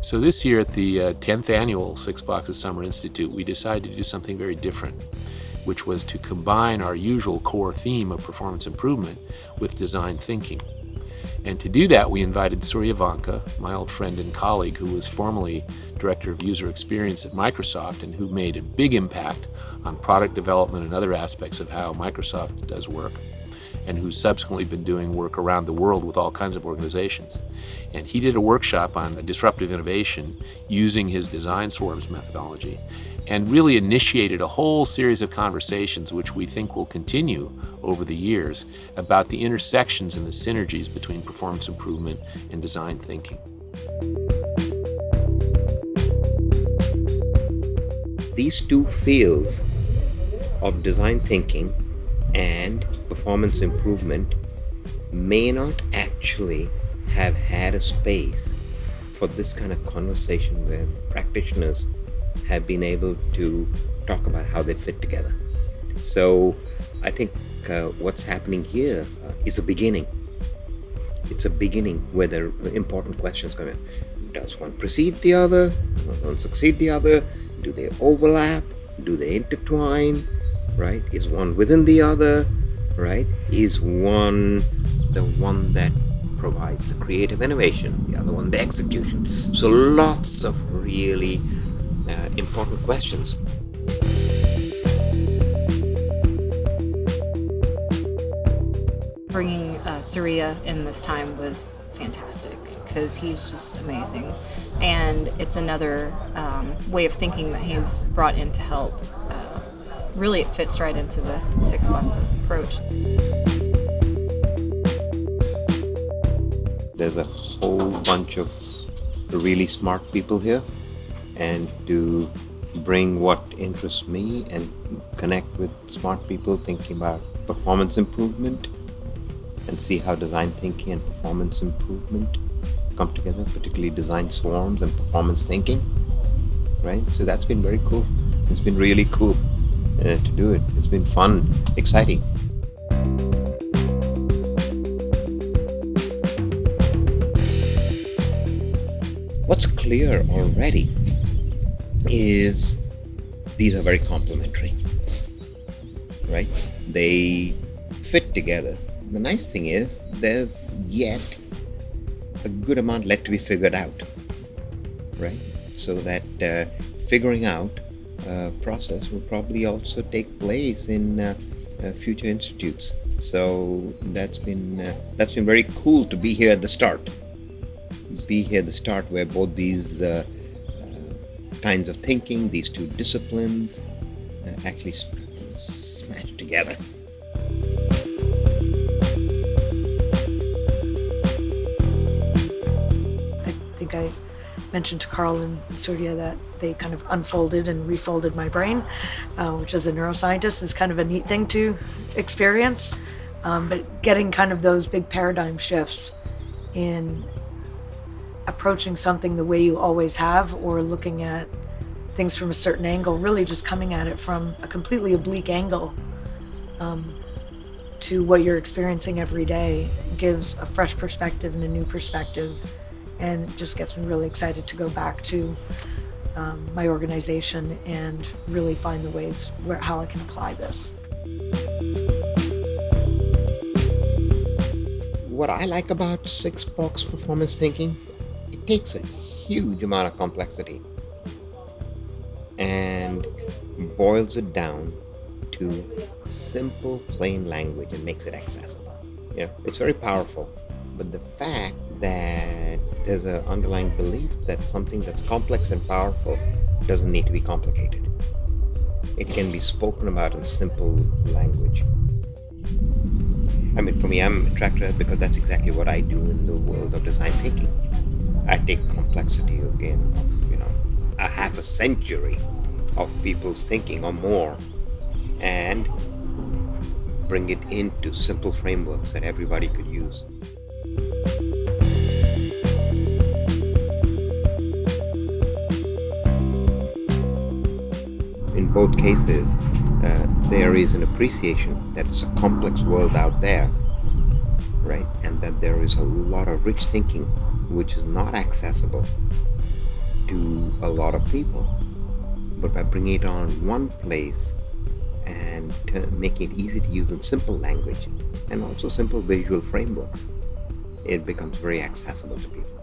So this year at the 10th annual Six Boxes Summer Institute, we decided to do something very different, which was to combine our usual core theme of performance improvement with design thinking. And to do that, we invited Surya Vanka, my old friend and colleague who was formerly Director of User Experience at Microsoft and who made a big impact on product development and other aspects of how Microsoft does work, and who's subsequently been doing work around the world with all kinds of organizations. And he did a workshop on disruptive innovation using his design swarms methodology and really initiated a whole series of conversations which we think will continue over the years about the intersections and the synergies between performance improvement and design thinking. These two fields of design thinking and performance improvement may not actually have had a space for this kind of conversation where practitioners have been able to talk about how they fit together. So I think what's happening here is a beginning. It's a beginning where there are important questions come in. Does one precede the other? Does one succeed the other? Do they overlap? Do they intertwine? Right? Is one within the other? Right? Is one the one that provides the creative innovation, the other one the execution? So lots of really important questions. Bringing Surya in this time was fantastic because he's just amazing, and it's another way of thinking that he's brought in to help. Really, it fits right into the Six Boxes approach. There's a whole bunch of really smart people here, and to bring what interests me and connect with smart people thinking about performance improvement and see how design thinking and performance improvement come together, particularly design swarms and performance thinking, right? So that's been very cool. It's been really cool to do it. It's been fun, exciting. What's clear already is these are very complementary, right? They fit together. The nice thing is there's yet a good amount left to be figured out, right? So that figuring out process will probably also take place in future institutes. So that's been very cool to be here at the start. Be here at the start where both these kinds of thinking, these two disciplines, actually smash together. I think I mentioned to Carl and Surya that they kind of unfolded and refolded my brain, which as a neuroscientist is kind of a neat thing to experience. But getting kind of those big paradigm shifts in approaching something the way you always have, or looking at things from a certain angle, really just coming at it from a completely oblique angle to what you're experiencing every day, gives a fresh perspective and a new perspective, and just gets me really excited to go back to my organization and really find the ways how I can apply this. What I like about six-box performance thinking, it takes a huge amount of complexity and boils it down to simple, plain language and makes it accessible. Yeah, it's very powerful. But the fact that there's an underlying belief that something that's complex and powerful doesn't need to be complicated. It can be spoken about in simple language. I mean, for me, I'm attracted to that because that's exactly what I do in the world of design thinking. I take complexity again of, a half a century of people's thinking or more and bring it into simple frameworks that everybody could use. In both cases, there is an appreciation that it's a complex world out there, right? And that there is a lot of rich thinking which is not accessible a lot of people. But by bringing it on one place and making it easy to use in simple language and also simple visual frameworks, it becomes very accessible to people.